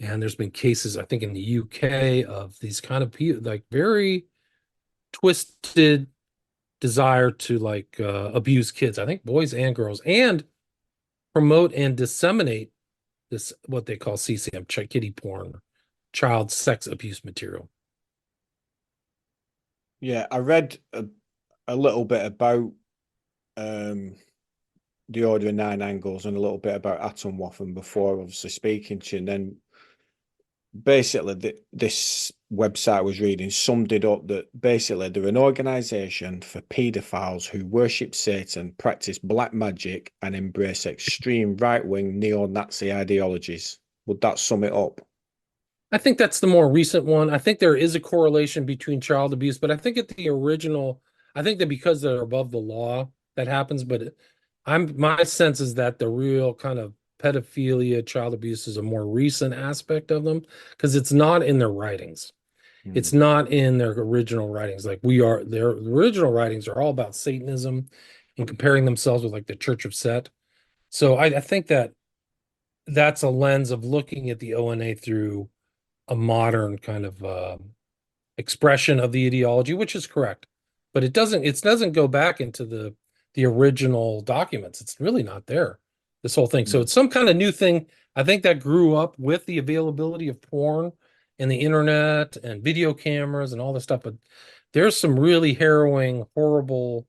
And there's been cases, I think, in the UK of these kind of people, like very twisted desire to like abuse kids, I think boys and girls, and promote and disseminate this, what they call CSAM, kiddie porn, child sex abuse material. Yeah, I read a little bit about the Order of Nine Angles and a little bit about Atomwaffen before obviously speaking to you. And then basically this website I was reading summed it up that basically they're an organization for pedophiles who worship Satan, practice black magic, and embrace extreme right-wing neo-Nazi ideologies. Would that sum it up? I think that's the more recent one. I think there is a correlation between child abuse, but I think at the original, I think that because they're above the law, that happens. But my sense is that the real kind of pedophilia, child abuse is a more recent aspect of them because it's not in their writings. It's not in their original writings. Like their original writings are all about Satanism and comparing themselves with like the Church of Set. So I think that that's a lens of looking at the ONA through a modern kind of expression of the ideology, which is correct, but it doesn't go back into the original documents. It's really not there, this whole thing. So it's some kind of new thing. I think that grew up with the availability of porn and the internet and video cameras and all this stuff. But there's some really harrowing, horrible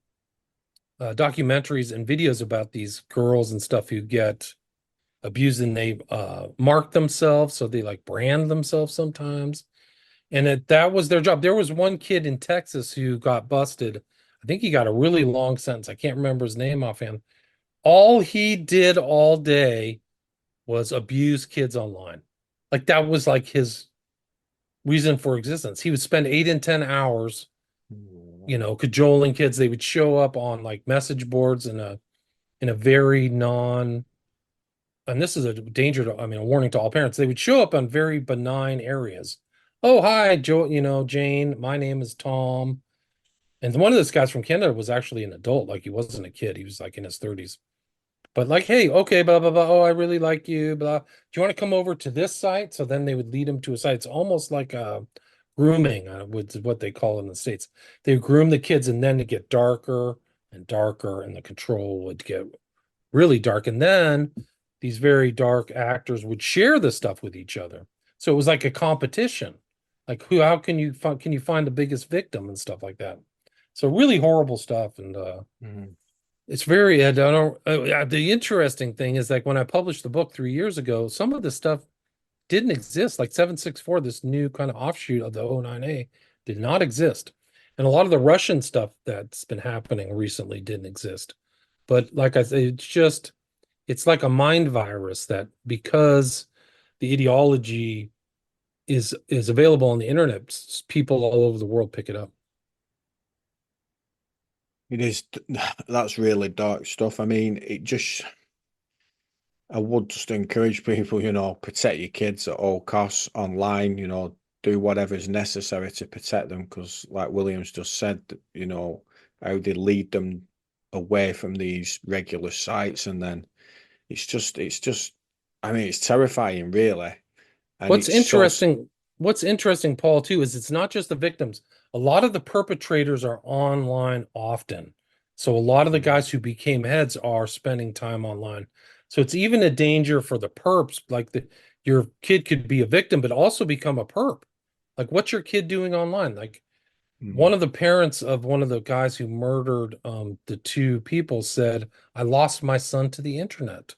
documentaries and videos about these girls and stuff who get abused, and they mark themselves, so they like brand themselves sometimes, and that was their job. There was one kid in Texas who got busted. I think he got a really long sentence. I can't remember his name offhand. All he did all day was abuse kids online. Like that was like his reason for existence. He would spend 8 and 10 hours, cajoling kids. They would show up on like message boards in a very and this is a a warning to all parents. They would show up on very benign areas. Oh, hi, Joe, Jane, my name is Tom. And one of those guys from Canada was actually an adult. Like he wasn't a kid. He was like in his 30s. But like, hey, okay, blah, blah, blah. Oh, I really like you, blah. Do you want to come over to this site? So then they would lead him to a site. It's almost like grooming, with what they call it in the States. They would groom the kids, and then it get darker and darker, and the control would get really dark. And then these very dark actors would share the stuff with each other. So it was like a competition. Like how can you find the biggest victim and stuff like that? So really horrible stuff. And it's very, I don't the interesting thing is like when I published the book 3 years ago, some of the stuff didn't exist. Like 764, this new kind of offshoot of the O9A, did not exist. And a lot of the Russian stuff that's been happening recently didn't exist. But like I said, it's like a mind virus that because the ideology is available on the internet, people all over the world pick it up. It is. That's really dark stuff. I mean, I would just encourage people, protect your kids at all costs online, do whatever is necessary to protect them. Because like Williams just said, how they lead them away from these regular sites. And then it's just I mean, it's terrifying, really. And What's it's so, interesting, what's interesting, Paul, too, is it's not just the victims. A lot of the perpetrators are online often. So a lot of the guys who became heads are spending time online. So it's even a danger for the perps, like your kid could be a victim, but also become a perp. Like, what's your kid doing online? Like, one of the parents of one of the guys who murdered the two people said, I lost my son to the internet.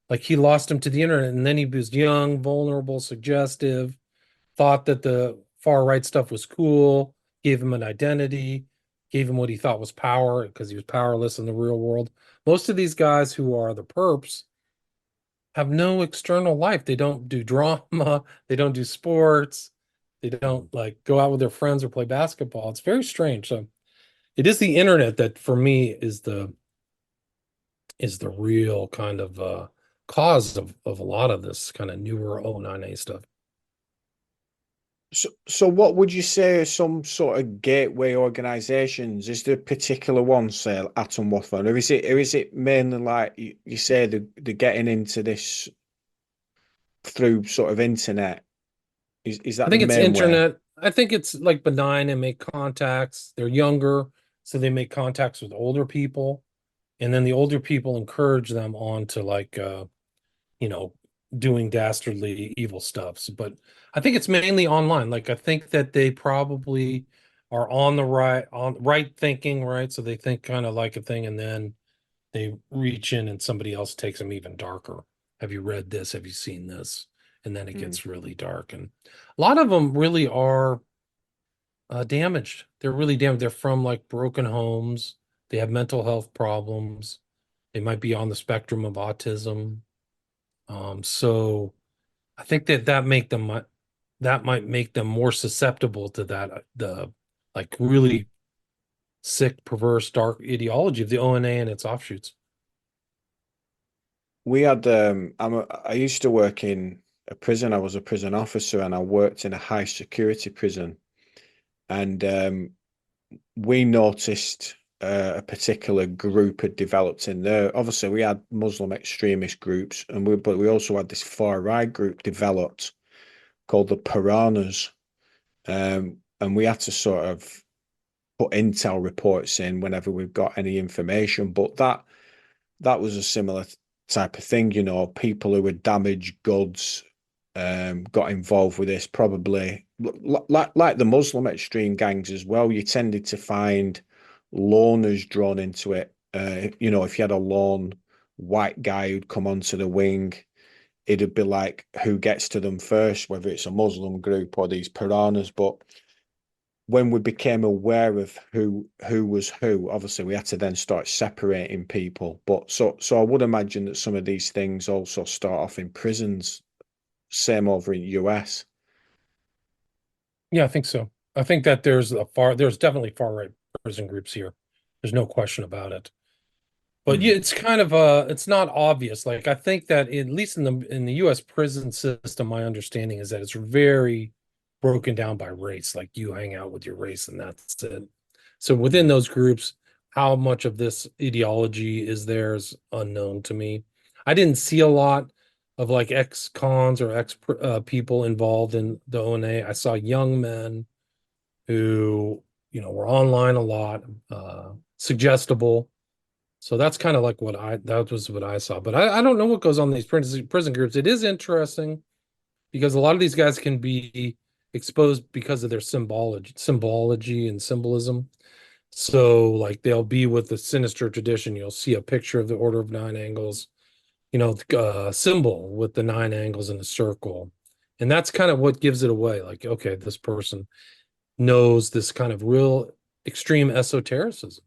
Like, he lost him to the internet, and then he was young, vulnerable, suggestive, thought that the far right stuff was cool, gave him an identity, gave him what he thought was power because he was powerless in the real world. Most of these guys who are the perps have no external life. They don't do drama, they don't do sports, they don't like go out with their friends or play basketball. It's very strange. So it is the internet that for me is the real kind of cause of a lot of this kind of newer 09A stuff. so what would you say are some sort of gateway organizations? Is there a particular one, say, Atom Waffle, or is it mainly like you say they're getting into this through sort of internet? Is I that the think it's main way? internet. I think it's like benign and make contacts. They're younger, so they make contacts with older people, and then the older people encourage them on to like you know, doing dastardly evil stuffs. But I think it's mainly online. Like, I think that they probably are on right thinking, right? So they think kind of like a thing, and then they reach in and somebody else takes them even darker. Have you read this? Have you seen this? And then it gets really dark. And a lot of them really are damaged. They're really damaged. They're from like broken homes. They have mental health problems. They might be on the spectrum of autism. So I think that might make them more susceptible to the like really sick, perverse, dark ideology of the ONA and its offshoots. We had I used to work in a prison. I was a prison officer and I worked in a high security prison. And we noticed a particular group had developed in there. Obviously, we had Muslim extremist groups, but we also had this far right group developed called the Piranhas, and we had to sort of put intel reports in whenever we've got any information. But that was a similar type of thing, you know, people who had damaged goods got involved with this, probably like the Muslim extreme gangs as well. You tended to find loners drawn into it. You know, if you had a lone white guy who'd come onto the wing, it'd be like who gets to them first, whether it's a Muslim group or these piranhas. But when we became aware of who was who, obviously we had to then start separating people. But so I would imagine that some of these things also start off in prisons. Same over in US. Yeah, I think so. I think that there's definitely far right prison groups here. There's no question about it. But yeah, it's kind of it's not obvious. Like, I think that at least in the US prison system, my understanding is that it's very broken down by race. Like, you hang out with your race and that's it. So within those groups, how much of this ideology is there is unknown to me. I didn't see a lot of like ex-cons or ex people involved in the ONA. I saw young men who, you know, were online a lot, suggestible. So that's kind of like that was what I saw. But I don't know what goes on in these prison groups. It is interesting because a lot of these guys can be exposed because of their symbology and symbolism. So like they'll be with the sinister tradition. You'll see a picture of the Order of Nine Angles, you know, symbol with the nine angles in a circle. And that's kind of what gives it away. Like, okay, this person knows this kind of real extreme esotericism.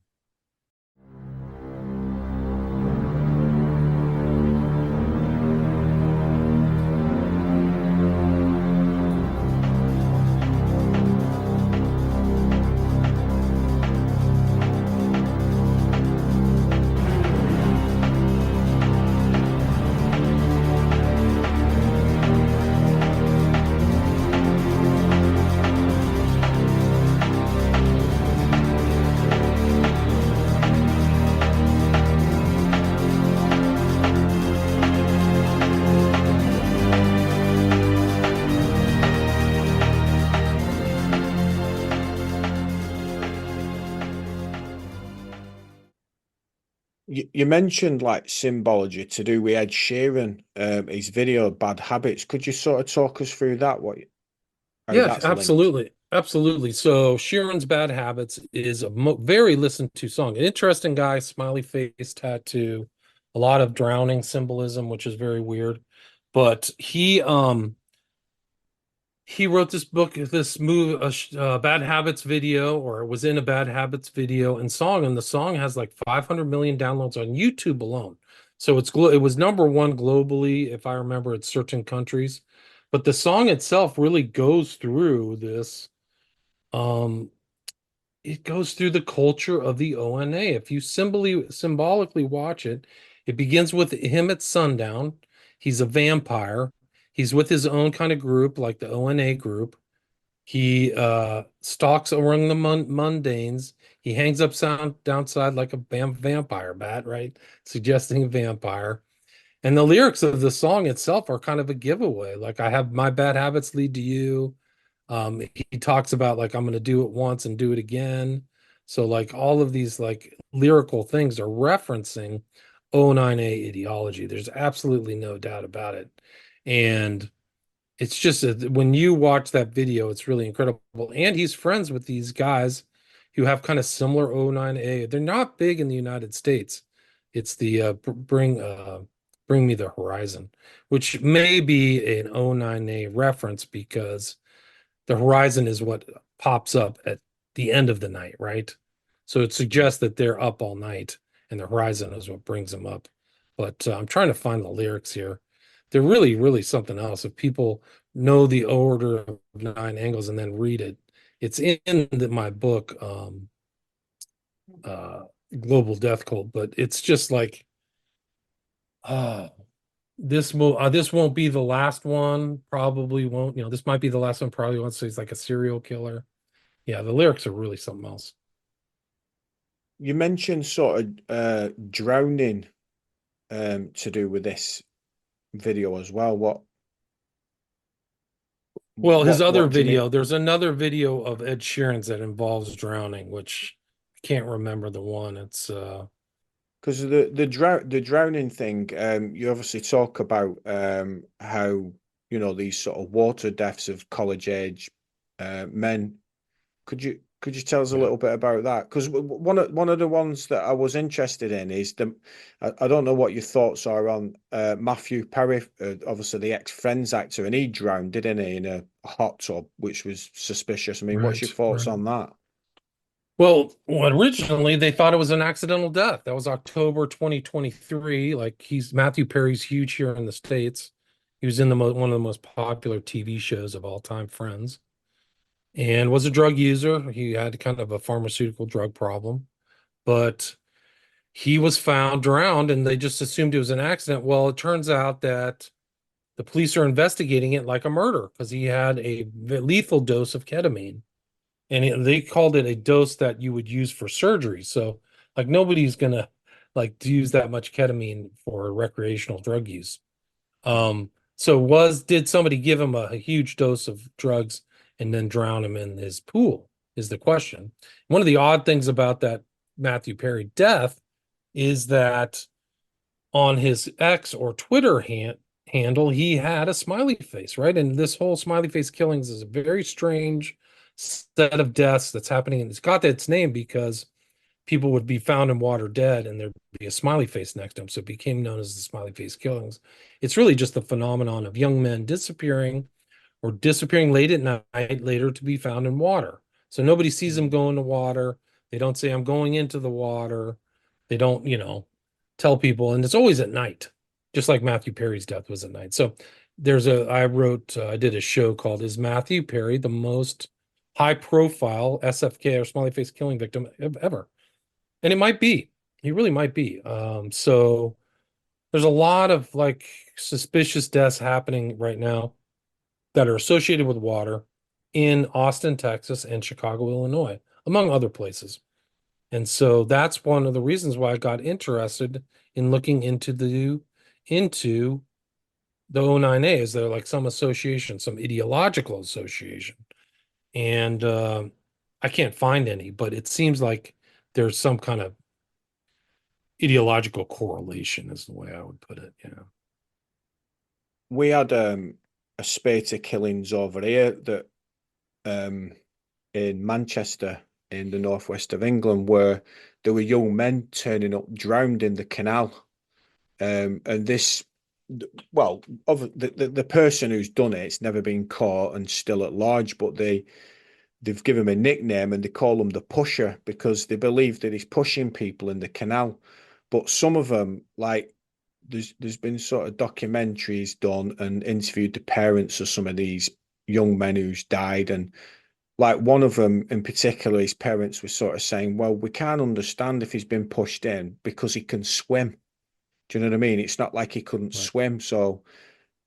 you mentioned like symbology to do with Ed Sheeran, his video "Bad Habits." Could you sort of talk us through that? How Yeah, that's linked? absolutely. Absolutely. So Sheeran's Bad Habits is a very listened to song. An interesting guy, smiley face tattoo, a lot of drowning symbolism, which is very weird. But he wrote this book, this move, Bad Habits video, or was in a Bad Habits video and song, and the song has like 500 million downloads on YouTube alone. So it was number one globally, if I remember, it's certain countries. But the song itself really goes through this. Um, it goes through the culture of the ONA. If you symbolically watch it, it begins with him at sundown. He's a vampire. He's with his own kind of group, like the ONA group. He stalks around the mundanes. He hangs up sound downside like a vampire bat, right? Suggesting a vampire. And the lyrics of the song itself are kind of a giveaway. Like, I have my bad habits lead to you. He talks about like, I'm going to do it once and do it again. So like all of these like lyrical things are referencing O9A ideology. There's absolutely no doubt about it. And it's just when you watch that video, it's really incredible. And he's friends with these guys who have kind of similar O9A. They're not big in the United States. It's the Bring Me the Horizon, which may be an O9A reference because the horizon is what pops up at the end of the night, right? So it suggests that they're up all night and the horizon is what brings them up. But I'm trying to find the lyrics here. They're really, really something else. If people know the order of nine angles and then read it, it's in my book, uh, Global Death Cult, but it's just like, uh, this won't be the last one. Probably won't. This might be the last one. Probably won't. So he's like a serial killer. Yeah, the lyrics are really something else. You mentioned sort of drowning to do with this video as well. Well, his other What do you mean? video, there's another video of Ed Sheeran's that involves drowning, which I can't remember the one. It's Because the drowning thing, you obviously talk about how these sort of water deaths of college age men. Could you tell us a yeah. little bit about that? Because one of the ones that I was interested in is I don't know what your thoughts are on Matthew Perry, obviously the ex-Friends actor, and he drowned, didn't he, in a hot tub, which was suspicious. I mean, what's your Right, thoughts right. on that? Well, originally they thought it was an accidental death. That was October 2023. Like, Matthew Perry's huge here in the States. He was in one of the most popular TV shows of all time, Friends, and was a drug user. He had kind of a pharmaceutical drug problem, but he was found drowned and they just assumed it was an accident. Well, it turns out that the police are investigating it like a murder because he had a lethal dose of ketamine, and they called it a dose that you would use for surgery. So like nobody's gonna like use that much ketamine for recreational drug use. So did somebody give him a huge dose of drugs and then drown him in his pool is the question. One of the odd things about that Matthew Perry death is that on his X or Twitter handle, he had a smiley face, right? And this whole smiley face killings is a very strange set of deaths that's happening. And it's got its name because people would be found in water dead and there'd be a smiley face next to him. So it became known as the smiley face killings. It's really just the phenomenon of young men disappearing or disappearing late at night, later to be found in water. So nobody sees them go into water. They don't say, I'm going into the water. They don't, tell people. And it's always at night, just like Matthew Perry's death was at night. So I did a show called Is Matthew Perry the most high profile SFK or smiley face killing victim ever? And it might be. He really might be. So there's a lot of like suspicious deaths happening right now that are associated with water in Austin, Texas, and Chicago, Illinois, among other places. And so that's one of the reasons why I got interested in looking into the O9A. Is there like some association, some ideological association? And I can't find any, but it seems like there's some kind of ideological correlation is the way I would put it. Yeah. We had a spate of killings over here that in Manchester in the northwest of England where there were young men turning up drowned in the canal. And this, well, of the person who's done it's never been caught and still at large, but they've given him a nickname and they call him the Pusher because they believe that he's pushing people in the canal. But some of them, like there's been sort of documentaries done and interviewed the parents of some of these young men who's died, and like one of them in particular, his parents were sort of saying, well, we can't understand if he's been pushed in because he can swim. Do you know what I mean? It's not like he couldn't Right. swim. So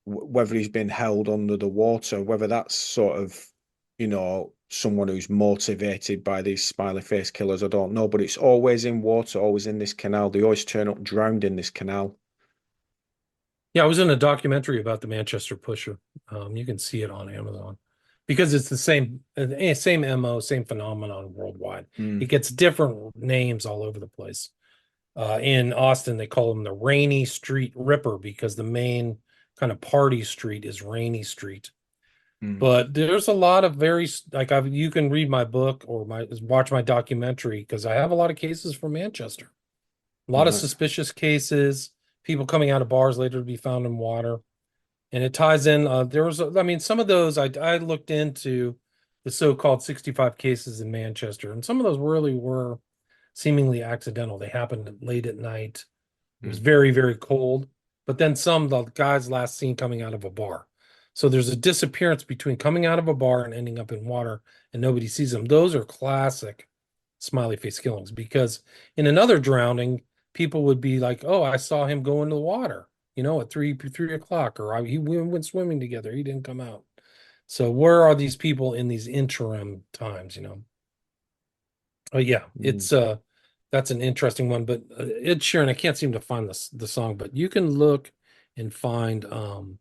whether he's been held under the water, whether that's sort of, someone who's motivated by these smiley face killers, I don't know. But it's always in water, always in this canal. They always turn up drowned in this canal. Yeah, I was in a documentary about the Manchester Pusher. You can see it on Amazon because it's the same MO, same phenomenon worldwide. It gets different names all over the place. In Austin, they call him the Rainy Street Ripper because the main kind of party street is Rainy Street. But there's a lot of you can read my book or watch my documentary because I have a lot of cases from Manchester. A lot of Right. suspicious cases, people coming out of bars later to be found in water. And it ties in. Some of those I looked into the so-called 65 cases in Manchester, and some of those really were seemingly accidental. They happened late at night. It was very, very cold. But then the guys last seen coming out of a bar. So there's a disappearance between coming out of a bar and ending up in water, and nobody sees them. Those are classic smiley face killings because in another drowning, people would be like, "Oh, I saw him go into the water, at 3 o'clock, or we went swimming together. He didn't come out." So where are these people in these interim times? Oh yeah, it's that's an interesting one. But Ed Sheeran, I can't seem to find the song, but you can look and find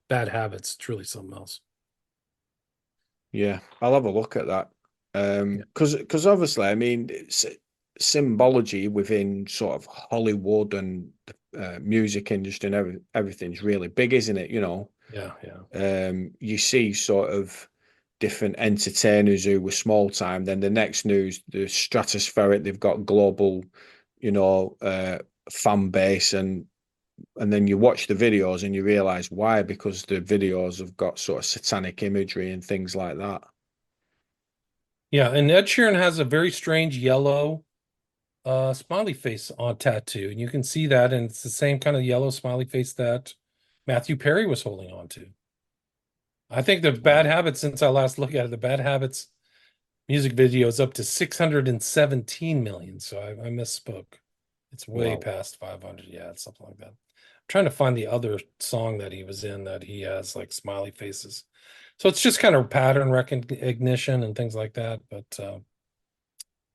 Bad Habits. It's really something else. Yeah, I'll have a look at that. Because obviously, I mean, symbology within sort of Hollywood and music industry and everything's really big, isn't it? Yeah. You see sort of different entertainers who were small time, then the next news, the stratospheric, they've got global, fan base, and then you watch the videos and you realize why, because the videos have got sort of satanic imagery and things like that. Yeah, and Ed Sheeran has a very strange yellow smiley face on tattoo, and you can see that, and it's the same kind of yellow smiley face that Matthew Perry was holding on to. I think the Bad Habits, since I last looked at it, the Bad Habits music video is up to 617 million. So I misspoke. It's way past 500. Yeah, it's something like that. I'm trying to find the other song that he was in that he has like smiley faces. So it's just kind of pattern recognition and things like that. But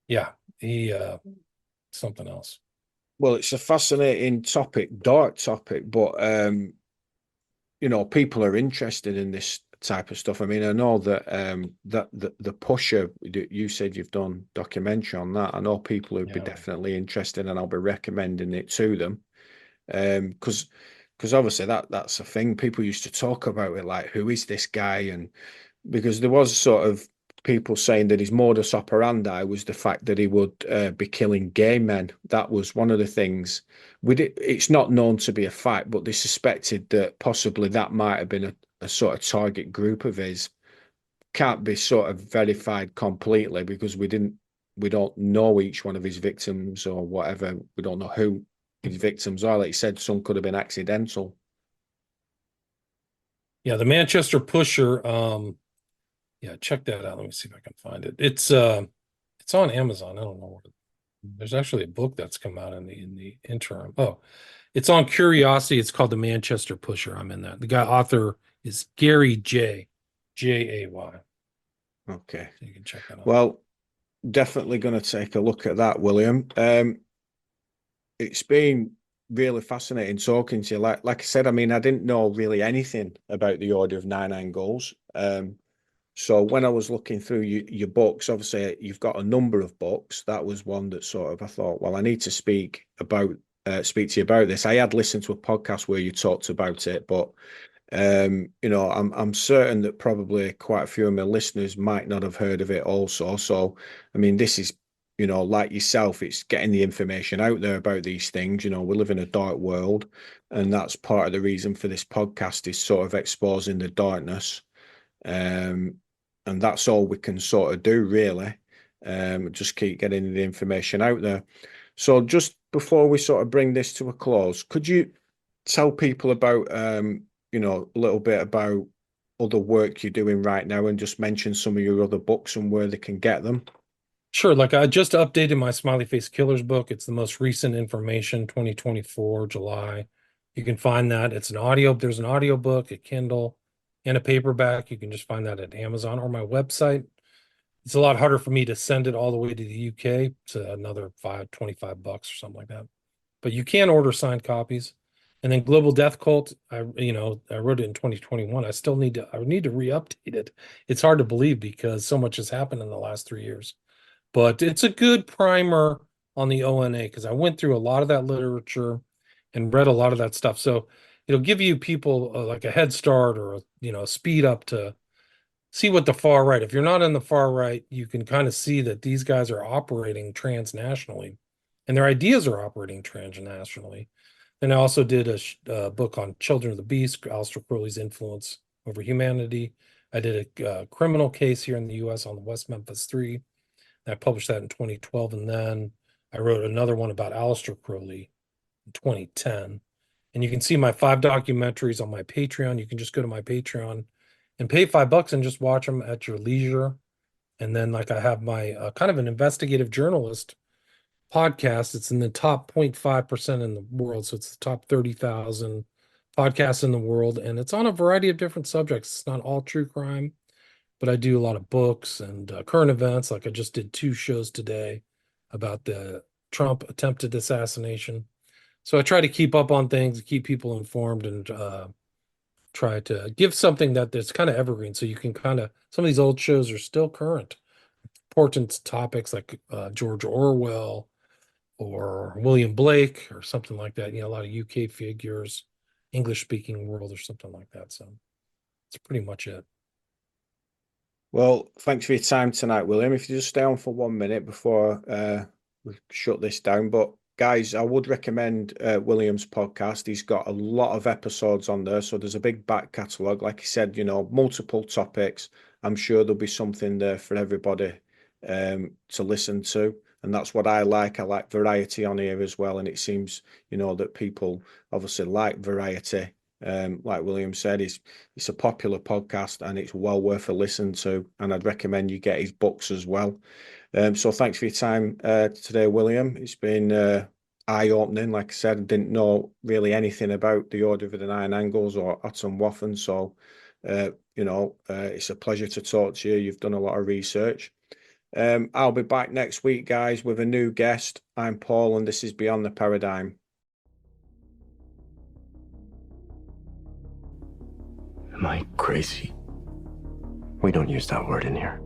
yeah, he something else. Well, it's a fascinating topic, dark topic, but people are interested in this type of stuff. I mean, I know that that the Pusher, you said you've done documentary on that. I know people who'd be definitely interested, and I'll be recommending it to them. Because obviously that's a thing. People used to talk about it, like, who is this guy? And because there was sort of people saying that his modus operandi was the fact that he would be killing gay men. That was one of the things. It's not known to be a fact, but they suspected that possibly that might have been a sort of target group of his. Can't be sort of verified completely because we don't know each one of his victims or whatever. We don't know who his victims are. Like you said, some could have been accidental. Yeah, the Manchester Pusher. Yeah, check that out. Let me see if I can find it. It's on Amazon. I don't know there's actually a book that's come out in the interim. Oh, it's on Curiosity. It's called The Manchester Pusher. I'm in that. The author is Gary Jay. Okay. So you can check that out. Well, definitely going to take a look at that, William. It's been really fascinating talking to you. Like I said, I mean, I didn't know really anything about the Order of Nine Angles. So when I was looking through your books, obviously you've got a number of books. That was one that sort of I thought, well, I need to speak about speak to you about this. I had listened to a podcast where you talked about it, but I'm certain that probably quite a few of my listeners might not have heard of it also. So, I mean, this is, like yourself, it's getting the information out there about these things. We live in a dark world, and that's part of the reason for this podcast is sort of exposing the darkness. And that's all we can sort of do, really. Just keep getting the information out there. So just before we sort of bring this to a close, could you tell people about, a little bit about other work you're doing right now and just mention some of your other books and where they can get them? Sure. Like I just updated my Smiley Face Killers book. It's the most recent information, 2024, July. You can find that. There's an audio book, a Kindle, and a paperback. You can just find that at Amazon or my website. It's a lot harder for me to send it all the way to the UK. It's another $25 or something like that. But you can order signed copies. And then Global Death Cult, I wrote it in 2021. I would need to re-update it. It's hard to believe because so much has happened in the last 3 years. But it's a good primer on the ONA because I went through a lot of that literature and read a lot of that stuff. So it'll give you people like a head start or a speed up to see what the far right. If you're not in the far right, you can kind of see that these guys are operating transnationally, and their ideas are operating transnationally. And I also did a book on Children of the Beast, Aleister Crowley's influence over humanity. I did a criminal case here in the U.S. on the West Memphis Three. I published that in 2012, and then I wrote another one about Aleister Crowley in 2010. And you can see my 5 documentaries on my Patreon. You can just go to my Patreon and pay $5 and just watch them at your leisure. And then, like, I have my kind of an investigative journalist podcast. It's in the top 0.5% in the world. So it's the top 30,000 podcasts in the world. And it's on a variety of different subjects. It's not all true crime, but I do a lot of books and current events. Like I just did 2 shows today about the Trump attempted assassination. So I try to keep up on things, keep people informed, and try to give something that's kind of evergreen. So you can some of these old shows are still current. Important topics like George Orwell or William Blake or something like that. A lot of UK figures, English speaking world or something like that. So that's pretty much it. Well, thanks for your time tonight, William. If you just stay on for 1 minute before we shut this down. But guys, I would recommend William's podcast. He's got a lot of episodes on there. So there's a big back catalogue. Like he said, multiple topics. I'm sure there'll be something there for everybody to listen to. And that's what I like. I like variety on here as well. And it seems, that people obviously like variety. Like William said, it's a popular podcast and it's well worth a listen to. And I'd recommend you get his books as well. So thanks for your time today, William. It's been eye-opening. Like I said, I didn't know really anything about the Order of the Nine Angles or Atom Waffen. So, it's a pleasure to talk to you. You've done a lot of research. I'll be back next week, guys, with a new guest. I'm Paul, and this is Beyond the Paradigm. Am I crazy? We don't use that word in here.